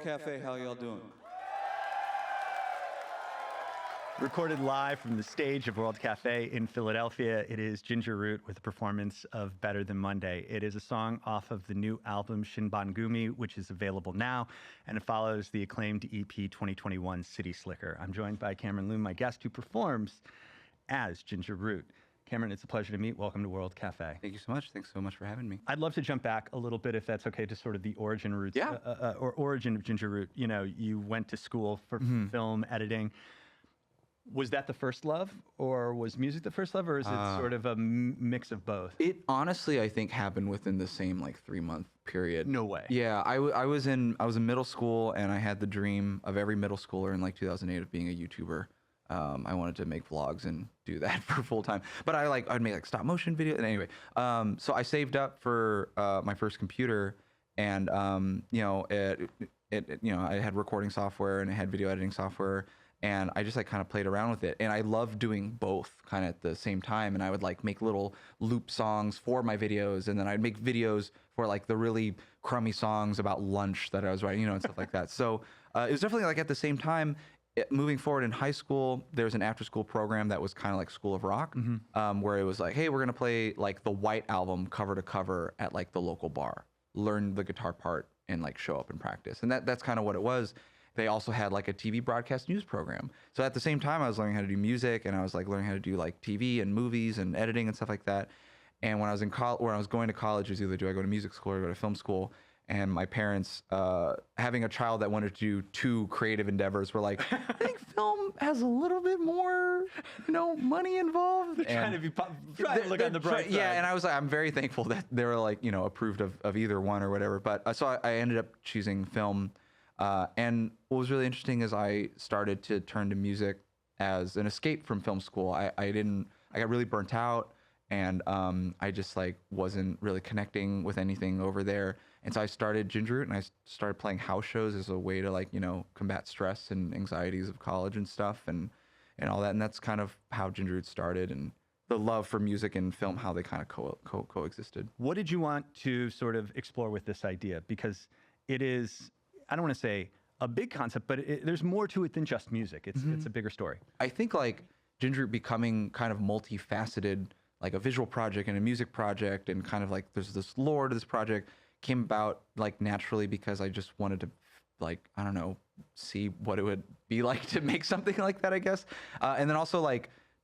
Cafe, how y'all doing? Recorded live from the stage of World Cafe in Philadelphia, it is Ginger Root with a performance of Better Than Monday. It is a song off of the new album Shinbangumi, which is available now, and it follows the acclaimed EP 2021 City Slicker. I'm joined by Cameron Loom, my guest, who performs as Ginger Root. Cameron, it's a pleasure to meet. Welcome to World Cafe. Thank you so much. Thanks so much for having me. I'd love to jump back a little bit, if that's okay, to sort of the origin roots, Yeah. or origin of Ginger Root. You know, you went to school for film editing. Was that the first love, or was music the first love, or is it sort of a mix of both? It honestly, I think, happened within the same 3-month period. No way. Yeah, I was in middle school, and I had the dream of every middle schooler in 2008 of being a YouTuber. I wanted to make vlogs and do that for full time, but I'd make stop motion video. And anyway, so I saved up for my first computer, and I had recording software and I had video editing software. And I just kind of played around with it. And I loved doing both kind of at the same time. And I would make little loop songs for my videos. And then I'd make videos for the really crummy songs about lunch that I was writing, and stuff like that. So it was definitely at the same time. Moving forward in high school, there's an after school program that was kind of like School of Rock, where it was hey, we're going to play the White Album cover to cover at the local bar, learn the guitar part and show up and practice. And that's kind of what it was. They also had a TV broadcast news program. So at the same time, I was learning how to do music, and I was learning how to do TV and movies and editing and stuff like that. And when I was in when I was going to college, it was either do I go to music school or go to film school. And my parents, having a child that wanted to do 2 creative endeavors, were I think film has a little bit more, money involved. Trying to look on the bright side. Yeah, and I was I'm very thankful that they were approved of either one or whatever. But so I ended up choosing film. And what was really interesting is I started to turn to music as an escape from film school. I got really burnt out, and I just wasn't really connecting with anything over there. And so I started Ginger Root, and I started playing house shows as a way to combat stress and anxieties of college and stuff and all that. And that's kind of how Ginger Root started, and the love for music and film, how they kind of coexisted. What did you want to sort of explore with this idea? Because it is, I don't want to say a big concept, but there's more to it than just music. It's a bigger story. I think Ginger Root becoming kind of multifaceted, a visual project and a music project, and kind of there's this lore to this project, came about naturally because I just wanted to I don't know, see what it would be like to make something like that, I guess. And then also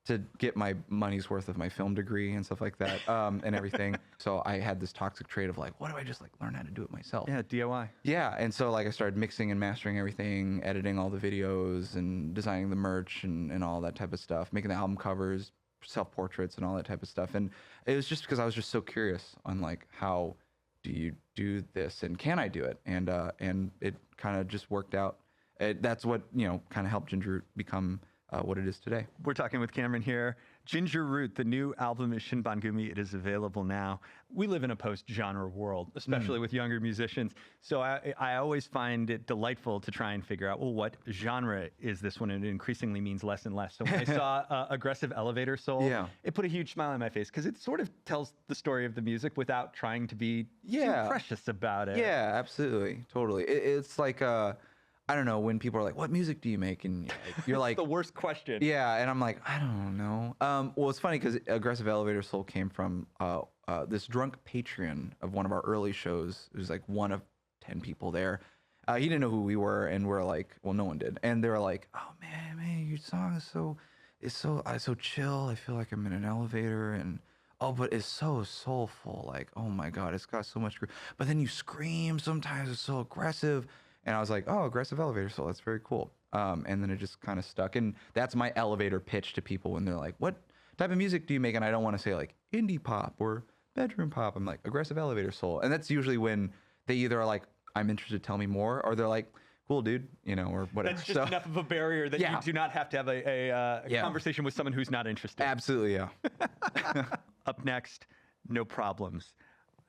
to get my money's worth of my film degree and stuff like that, and everything. So I had this toxic trait of what do I just learn how to do it myself? Yeah, DIY. Yeah, and so I started mixing and mastering everything, editing all the videos and designing the merch and all that type of stuff, making the album covers, self-portraits and all that type of stuff. And it was just because I was just so curious on how do you do this and can I do it? And it kind of just worked out. That's what, kind of helped Ginger Root become what it is today. We're talking with Cameron here. Ginger Root, the new album is Shinbangumi. It is available now. We live in a post-genre world, especially with younger musicians. So I always find it delightful to try and figure out, well, what genre is this one? And it increasingly means less and less. So when I saw Aggressive Elevator Soul, it put a huge smile on my face because it sort of tells the story of the music without trying to be too precious about it. Yeah, absolutely. Totally. It's I don't know, when people are what music do you make? And you're It's the worst question. Yeah, and I'm I don't know. Well, it's funny because Aggressive Elevator Soul came from this drunk patron of one of our early shows. It was one of 10 people there. He didn't know who we were, and we're well, no one did. And they were oh man, your song is so chill. I feel I'm in an elevator, and but it's so soulful. Oh my God, it's got so much groove. But then you scream sometimes. It's so aggressive. And I was oh, Aggressive Elevator Soul, that's very cool. And then it just kind of stuck. And that's my elevator pitch to people when they're what type of music do you make? And I don't want to say indie pop or bedroom pop. I'm Aggressive Elevator Soul. And that's usually when they either are I'm interested, tell me more, or they're cool, dude, or whatever. That's just enough of a barrier that you do not have to have a conversation with someone who's not interested. Absolutely, yeah. Up next, No Problems.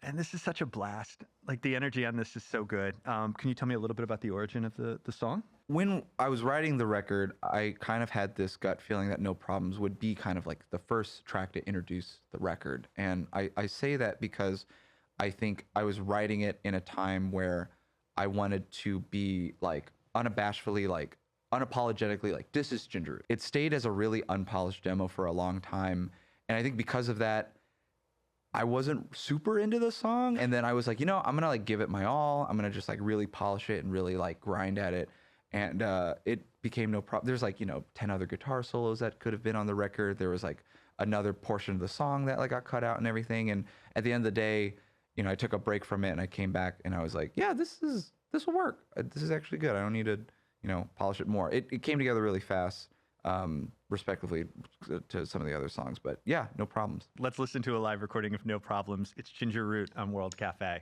And this is such a blast. The energy on this is so good. Can you tell me a little bit about the origin of the song? When I was writing the record, I kind of had this gut feeling that No Problems would be kind of the first track to introduce the record. And I say that because I think I was writing it in a time where I wanted to be like unabashedly, like unapologetically, like this is Ginger Root. It stayed as a really unpolished demo for a long time. And I think because of that, I wasn't super into the song. And then I was like, you know, I'm gonna like give it my all. I'm gonna just like really polish it and really like grind at it. And it became no problem. There's like, you know, 10 other guitar solos that could have been on the record. There was like another portion of the song that like got cut out and everything. And at the end of the day, you know, I took a break from it and I came back and I was like, yeah, this will work. This is actually good. I don't need to, you know, polish it more. It came together really fast, respectively to some of the other songs. But yeah, no problems. Let's listen to a live recording of No Problems. It's Ginger Root on World Cafe.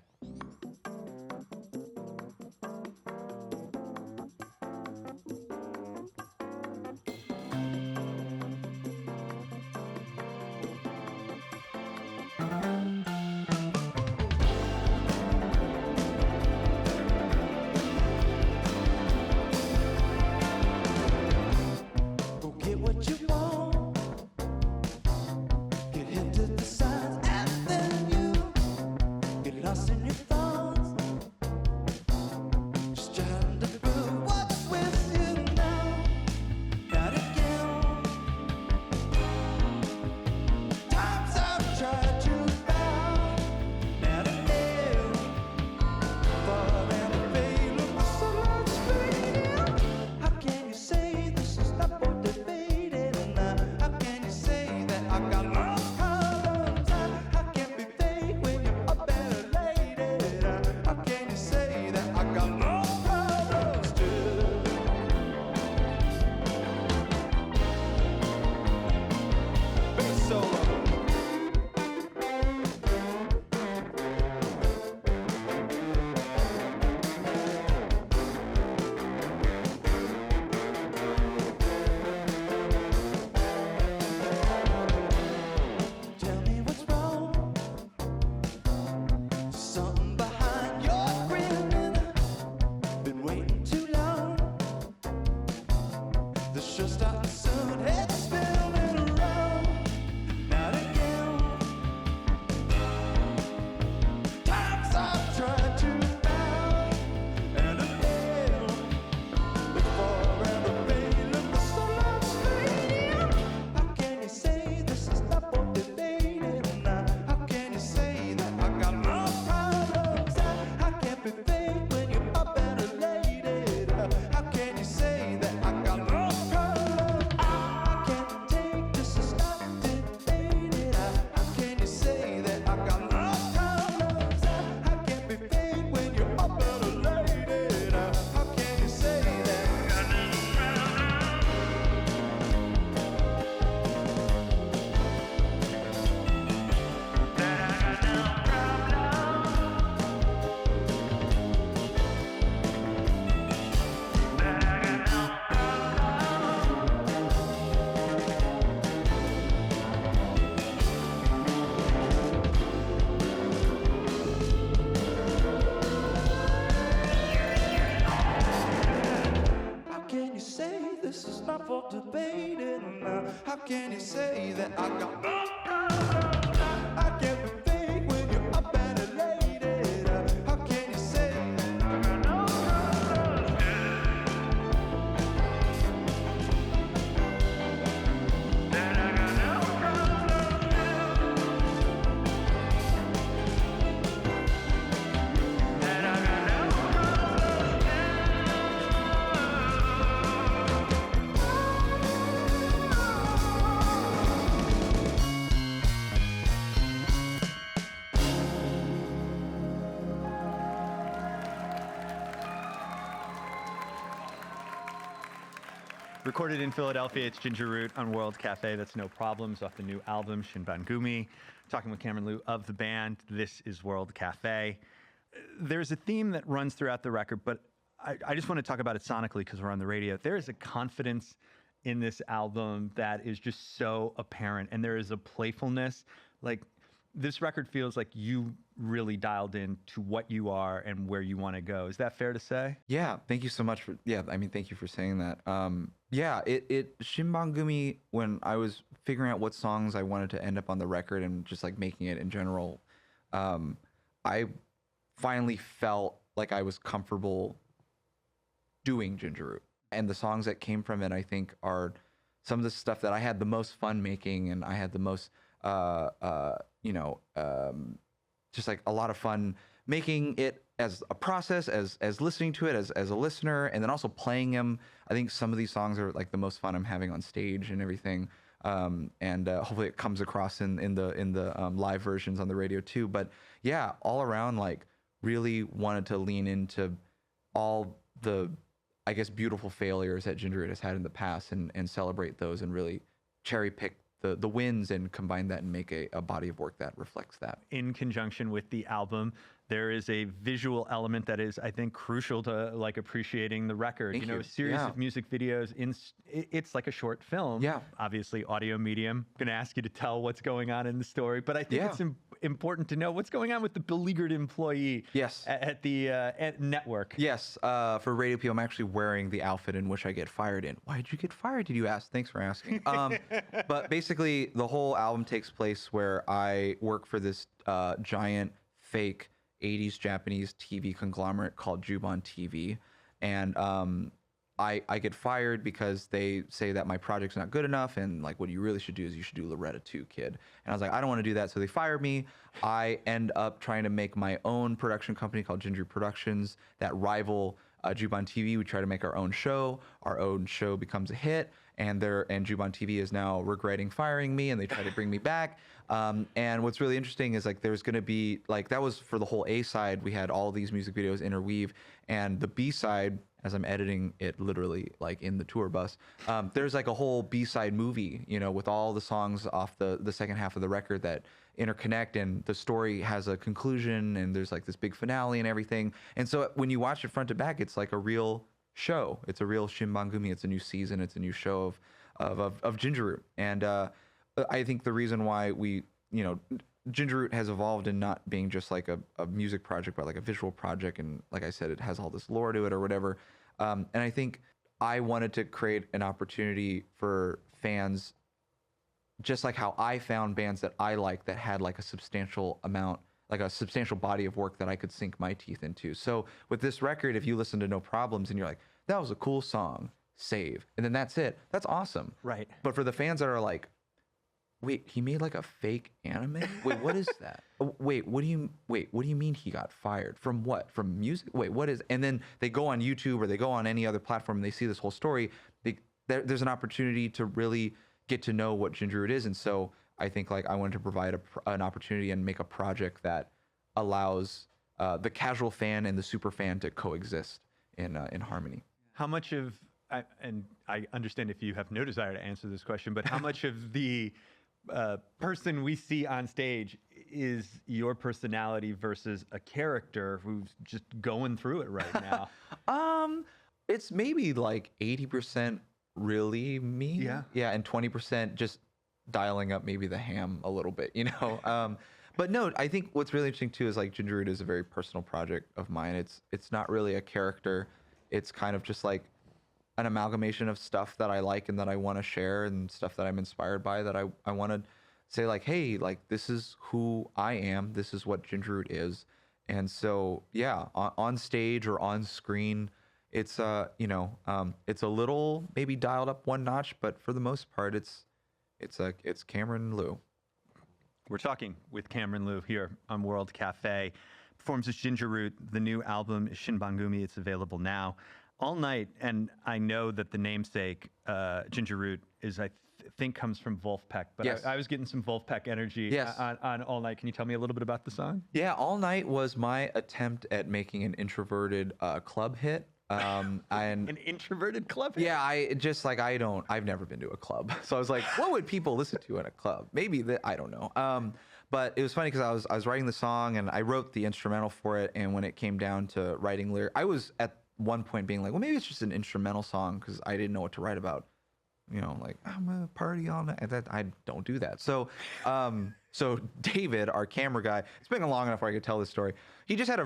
How can you say that I got no problems? I can't be fake when you're up and elated. How can you say I got no problems? That I got no problems. That I got no problems. Recorded in Philadelphia, it's Ginger Root on World Cafe. That's No Problems off the new album, Shinbangumi. Talking with Cameron Liu of the band. This is World Cafe. There's a theme that runs throughout the record, but I just want to talk about it sonically because we're on the radio. There is a confidence in this album that is just so apparent, and there is a playfulness. Like, this record feels like you really dialed in to what you are and where you want to go. Is that fair to say? Yeah, thank you so much for, I mean, thank you for saying that. Shinbangumi, when I was figuring out what songs I wanted to end up on the record and just like making it in general, I finally felt like I was comfortable doing Ginger Root. And the songs that came from it, I think, are some of the stuff that I had the most fun making, and I had the most, just like a lot of fun making it as a process, as listening to it as a listener, and then also playing them. I think some of these songs are like the most fun I'm having on stage and everything. And hopefully it comes across in the live versions on the radio too. But yeah, all around, like, really wanted to lean into all the, I guess, beautiful failures that Ginger Root has had in the past, and celebrate those, and really cherry pick the wins and combine that and make a body of work that reflects that. In conjunction with the album, there is a visual element that is, I think, crucial to like appreciating the record. Thank you. A series Yeah. of music videos. It's like a short film. Yeah. Obviously, audio medium. I'm gonna ask you to tell what's going on in the story, but I think Yeah. it's important to know what's going on with the beleaguered employee. Yes. At the network. Yes, for Radio P, I'm actually wearing the outfit in which I get fired in. Why did you get fired, did you ask? Thanks for asking. But basically, the whole album takes place where I work for this giant fake 80s Japanese TV conglomerate called Juban TV. And I get fired because they say that my project's not good enough, and like, what you really should do is you should do Loretta 2, kid. And I was like, I don't want to do that, so they fired me. I end up trying to make my own production company called Ginger Productions that rival Juban TV. We try to make our own show. Our own show becomes a hit, and Juban TV is now regretting firing me, and they try to bring me back. And what's really interesting is, like, there's going to be, like, that was for the whole A side. We had all these music videos interweave, and the B side, as I'm editing it literally like in the tour bus, there's like a whole B-side movie, with all the songs off the second half of the record that interconnect, and the story has a conclusion, and there's like this big finale and everything. And so when you watch it front to back, it's like a real show. It's a real Shinbangumi. It's a new season. It's a new show of Ginger Root. And I think the reason why Ginger Root has evolved in not being just like a music project, but like a visual project. And like I said, it has all this lore to it or whatever. And I think I wanted to create an opportunity for fans, just like how I found bands that I like that had like a substantial amount, like a substantial body of work that I could sink my teeth into. So with this record, if you listen to No Problems and you're like, that was a cool song, save. And then that's it. That's awesome. Right. But for the fans that are like, wait, he made like a fake anime? Wait, what is that? Wait, what do you mean he got fired? From what? From music? Wait, what is? And then they go on YouTube or they go on any other platform and they see this whole story. There's an opportunity to really get to know what Ginger Root is. And so I think like I wanted to provide an opportunity and make a project that allows the casual fan and the super fan to coexist in harmony. How much of, and I understand if you have no desire to answer this question, but how much of the person we see on stage is your personality versus a character who's just going through it right now? It's maybe like 80% really me. Yeah, and 20% just dialing up maybe the ham a little bit, But no, I think what's really interesting too is like Ginger Root is a very personal project of mine. It's not really a character. It's kind of just like an amalgamation of stuff that I like and that I want to share, and stuff that I'm inspired by, that I want to say like, hey, like, this is who I am. This is what Ginger Root is. And so, yeah, on stage or on screen, it's it's a little maybe dialed up one notch, but for the most part, it's Cameron Liu. We're talking with Cameron Liu here on World Cafe. Performs as Ginger Root. The new album is Shinbangumi. It's available now. All Night, and I know that the namesake, Ginger Root, is, I think, comes from Wolfpack, but Yes. I was getting some Wolfpack energy Yes. on All Night. Can you tell me a little bit about the song? Yeah, All Night was my attempt at making an introverted club hit. And An introverted club hit? yeah, I've never been to a club. So I was like, what would people listen to in a club? Maybe I don't know. But it was funny because I was writing the song and I wrote the instrumental for it. And when it came down to writing lyrics, I was at one point being like, well, maybe it's just an instrumental song, because I didn't know what to write about. Like, I'm a party all night. I don't do that. So David, our camera guy, it's been long enough where I could tell this story. He just had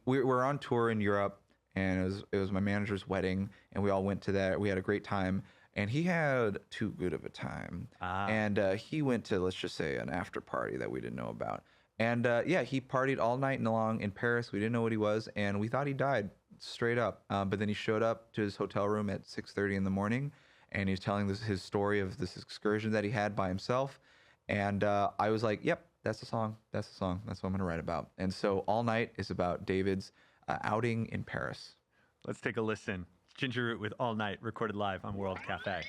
we're on tour in Europe, and it was my manager's wedding, and we all went to that. We had a great time, and he had too good of a time. And he went to, let's just say, an after party that we didn't know about. And yeah, he partied all night long in Paris. We didn't know what he was, and we thought he died straight up. But then he showed up to his hotel room at 6:30 in the morning, and he was telling his story of this excursion that he had by himself. And I was like, "Yep, that's the song. That's the song. That's what I'm gonna write about." And so All Night is about David's outing in Paris. Let's take a listen. It's Ginger Root with All Night, recorded live on World Cafe.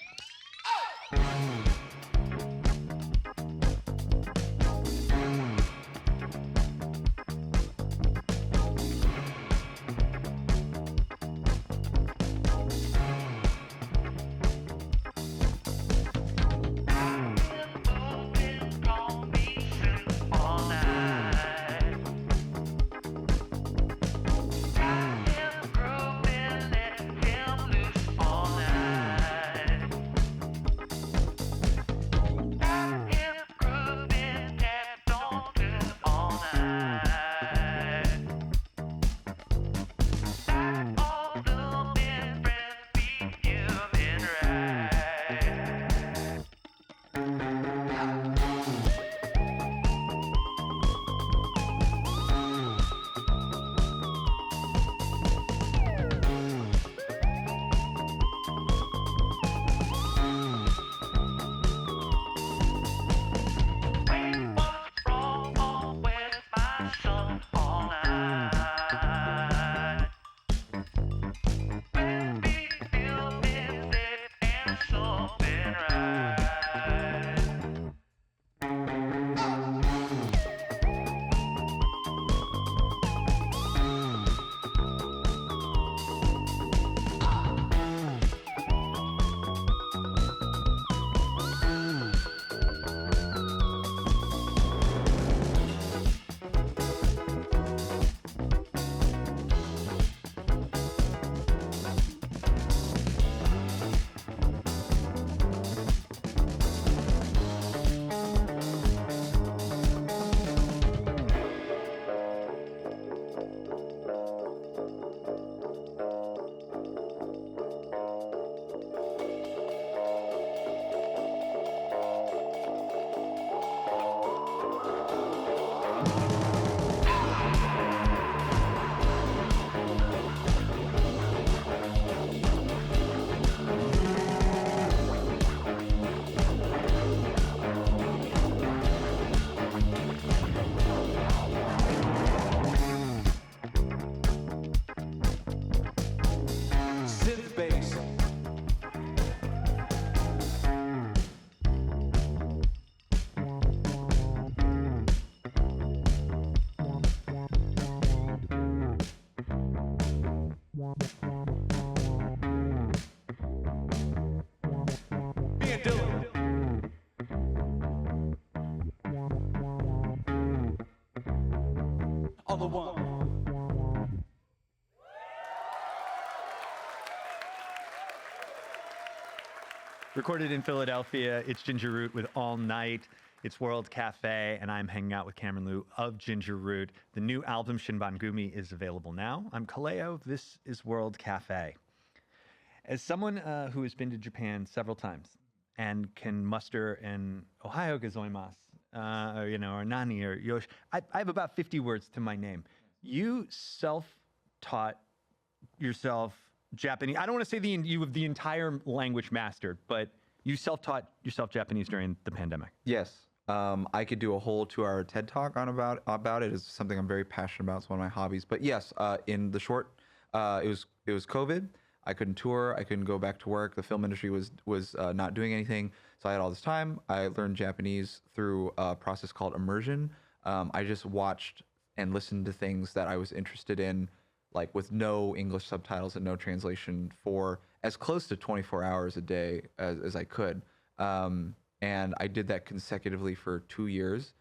Synth bass. Me and Dylan. On the one. Recorded in Philadelphia, it's Ginger Root with All Night. It's World Cafe, and I'm hanging out with Cameron Liu of Ginger Root. The new album, Shinbangumi, is available now. I'm Kallao. This is World Cafe. As someone who has been to Japan several times and can muster an Ohayo gozaimasu, or nani, or yosh, I have about 50 words to my name. You self-taught yourself Japanese. I don't want to say you have the entire language mastered, but you self-taught yourself Japanese during the pandemic. Yes. I could do a whole 2-hour TED talk on about it. It's something I'm very passionate about. It's one of my hobbies. But yes, in the short, it was COVID. I couldn't tour. I couldn't go back to work. The film industry was not doing anything. So I had all this time. I learned Japanese through a process called immersion. I just watched and listened to things that I was interested in, like with no English subtitles and no translation, for as close to 24 hours a day as I could. And I did that consecutively for 2 years,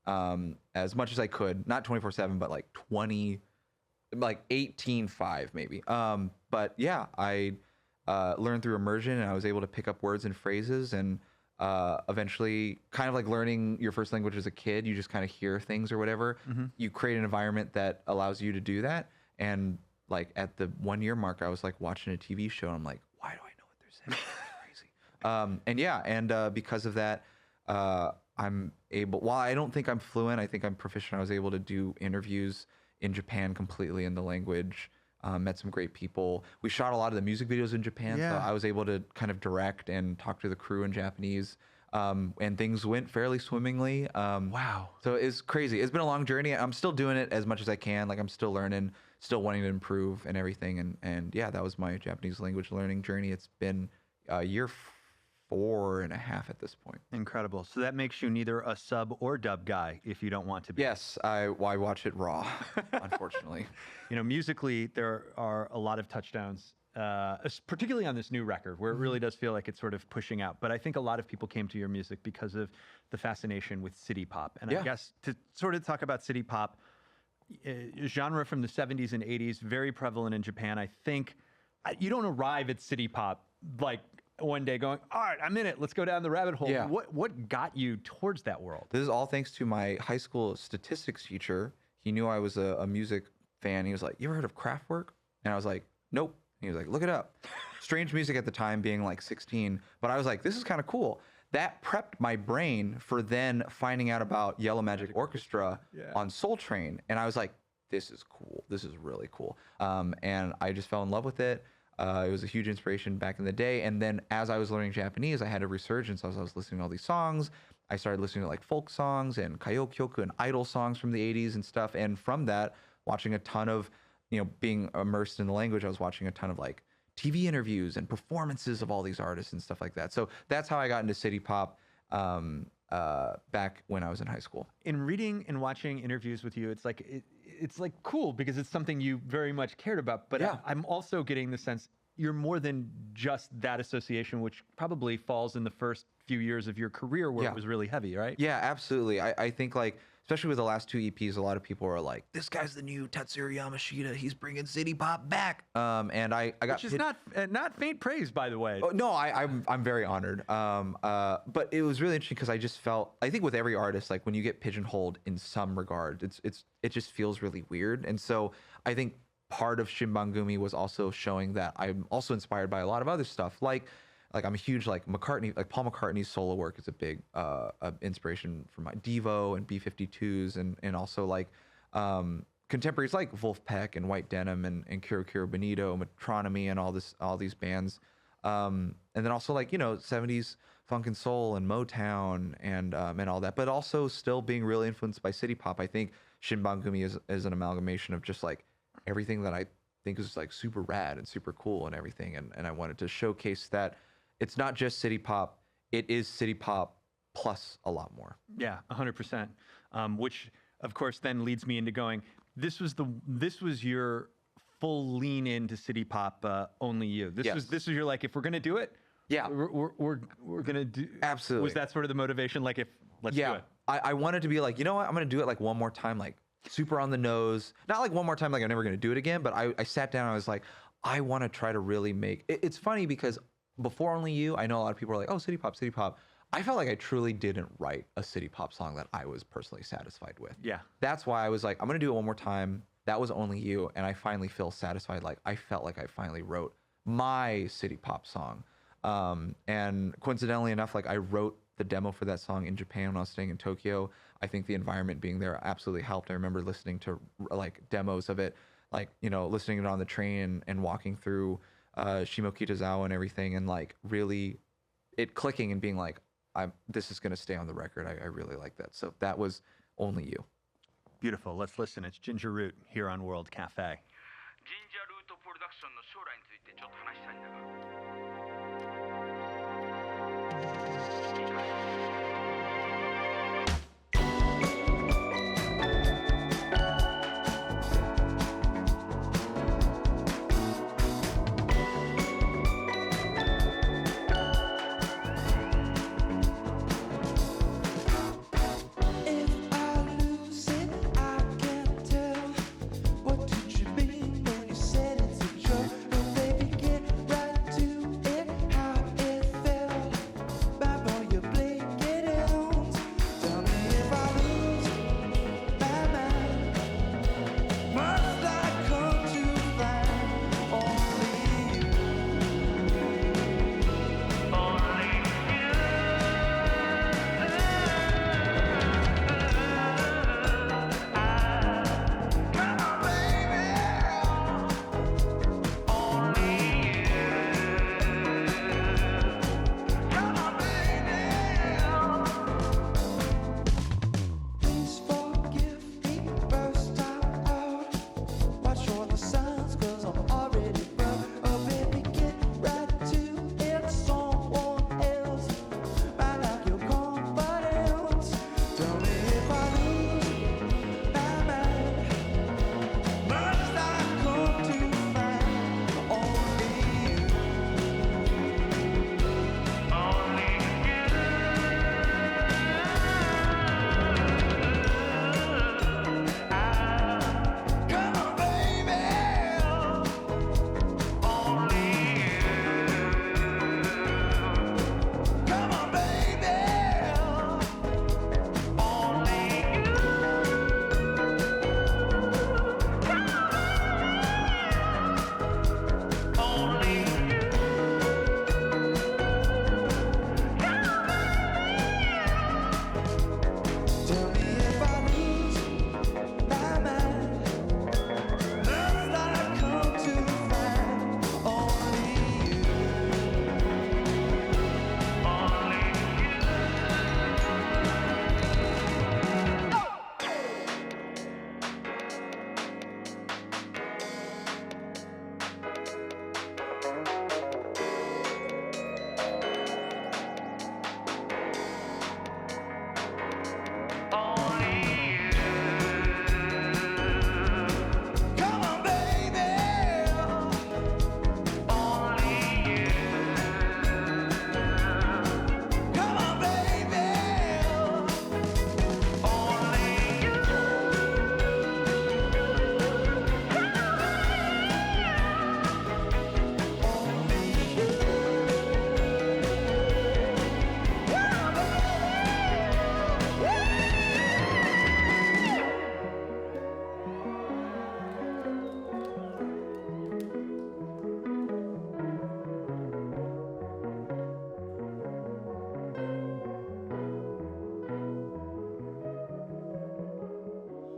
as much as I could, not 24/7, but like 18/5 maybe. But yeah, I learned through immersion, and I was able to pick up words and phrases, and eventually, kind of like learning your first language as a kid, you just kind of hear things or whatever. Mm-hmm. You create an environment that allows you to do that. And like at the 1 year mark, I was like watching a TV show, and I'm like, why do I know what they're saying? It's crazy. And yeah, and because of that, I'm able, while I don't think I'm fluent, I think I'm proficient. I was able to do interviews in Japan completely in the language. Met some great people. We shot a lot of the music videos in Japan, so I was able to kind of direct and talk to the crew in Japanese. And things went fairly swimmingly. Wow. So it's crazy. It's been a long journey. I'm still doing it as much as I can. Like I'm still learning, still wanting to improve and everything. And yeah, that was my Japanese language learning journey. It's been a year 4.5 at this point. Incredible. So that makes you neither a sub or dub guy if you don't want to be. Yes, I watch it raw, unfortunately. You know, musically, there are a lot of touchdowns, particularly on this new record, where it really does feel like it's sort of pushing out. But I think a lot of people came to your music because of the fascination with city pop. And I guess to sort of talk about city pop, genre from the 70s and 80s, very prevalent in Japan. I think you don't arrive at city pop like one day going, all right, I'm in it. Let's go down the rabbit hole. Yeah. What got you towards that world? This is all thanks to my high school statistics teacher. He knew I was a music fan. He was like, you ever heard of Kraftwerk? And I was like, nope. He was like, look it up. Strange music at the time, being like 16. But I was like, this is kind of cool. That prepped my brain for then finding out about Yellow Magic Orchestra on Soul Train. And I was like, this is cool. This is really cool. And I just fell in love with it. It was a huge inspiration back in the day. And then as I was learning Japanese, I had a resurgence as I was listening to all these songs. I started listening to like folk songs and karaoke and idol songs from the 80s and stuff. And from that, watching a ton of, being immersed in the language, I was watching a ton of like TV interviews and performances of all these artists and stuff like that. So that's how I got into city pop back when I was in high school. In reading and watching interviews with you, it's like cool because it's something you very much cared about. But I'm also getting the sense you're more than just that association, which probably falls in the first few years of your career where it was really heavy, right? Yeah, absolutely. I think like, especially with the last 2 EPs, a lot of people are like, this guy's the new Tatsuro Yamashita. He's bringing city pop back. And I got... Which is not faint praise, by the way. Oh, no, I'm very honored. But it was really interesting because I just felt, I think with every artist, like when you get pigeonholed in some regard, it just feels really weird. And so I think part of Shinbangumi was also showing that I'm also inspired by a lot of other stuff. Like I'm a huge Paul McCartney's solo work is a big inspiration for my Devo and B-52s and also like contemporaries like Wolfpack and White Denim and Kiro Kiro Bonito, Metronomy and all these bands. And then also like, 70s funk and soul and Motown and all that, but also still being really influenced by city pop. I think Shinbangumi is an amalgamation of just like everything that I think is like super rad and super cool and everything. And I wanted to showcase that it's not just city pop, it is city pop plus a lot more. Yeah, 100%. Which of course then leads me into going, this was your full lean into city pop, only you. This was your like, if we're gonna do it, we're gonna do. Absolutely. Was that sort of the motivation? Like, let's do it. I wanted to be like, you know what, I'm gonna do it like one more time, like super on the nose. Not like one more time, like I'm never gonna do it again. But I sat down and I was like, I want to try to really make. It's funny because before Only You, I know a lot of people are like, oh, city pop, city pop. I felt like I truly didn't write a city pop song that I was personally satisfied with. Yeah. That's why I was like, I'm going to do it one more time. That was Only You. And I finally feel satisfied. Like I felt like I finally wrote my city pop song. And coincidentally enough, like I wrote the demo for that song in Japan when I was staying in Tokyo. I think the environment being there absolutely helped. I remember listening to like demos of it, like, listening to it on the train and walking through Shimokitazawa and everything, and like really it clicking and being like, this is going to stay on the record. I really like that. So that was Only You. Beautiful. Let's listen. It's Ginger Root here on World Cafe. ジンジャールートプロダクションの将来についてちょっと話したいんだが。If I lose it, I can't tell. What did you mean when you said it's a joke? Oh, baby, get right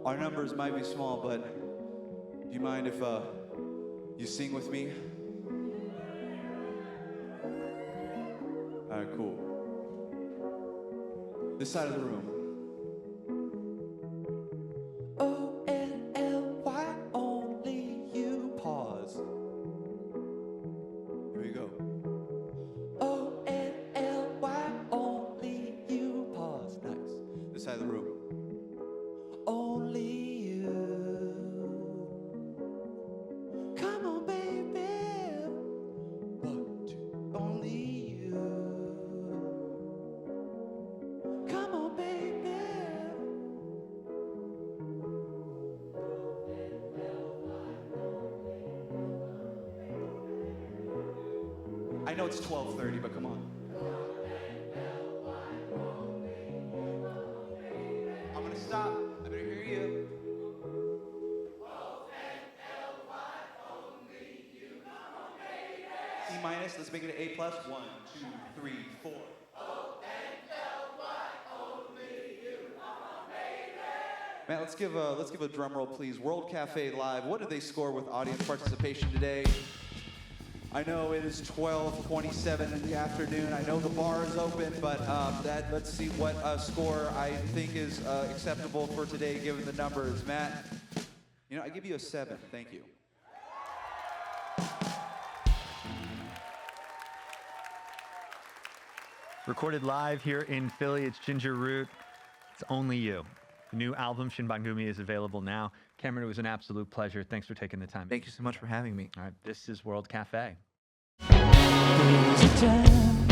Our numbers might be small, but do you mind if you sing with me? All right, cool. This side of the room. O-N-L-Y, only you. Pause. Here we go. O-N-L-Y, only you. Pause. Nice. This side of the room. Only you. Come on, baby. 1, 2. Only you. Come on, baby. I know it's 12:30, but come on. I'm gonna stop. I better hear you. C minus. Let's make it an A plus. 1, 2, 3, 4. Man, let's give a drum roll, please. World Cafe Live. What did they score with audience participation today? I know it is 12:27 in the afternoon. I know the bar is open, but let's see what score I think is acceptable for today, given the numbers. Matt, you know, I give you a 7. Thank you. Recorded live here in Philly, it's Ginger Root. It's Only You. The new album, Shinbangumi, is available now. Cameron, it was an absolute pleasure. Thanks for taking the time. Thank you so much for having me. All right, this is World Cafe. There was a time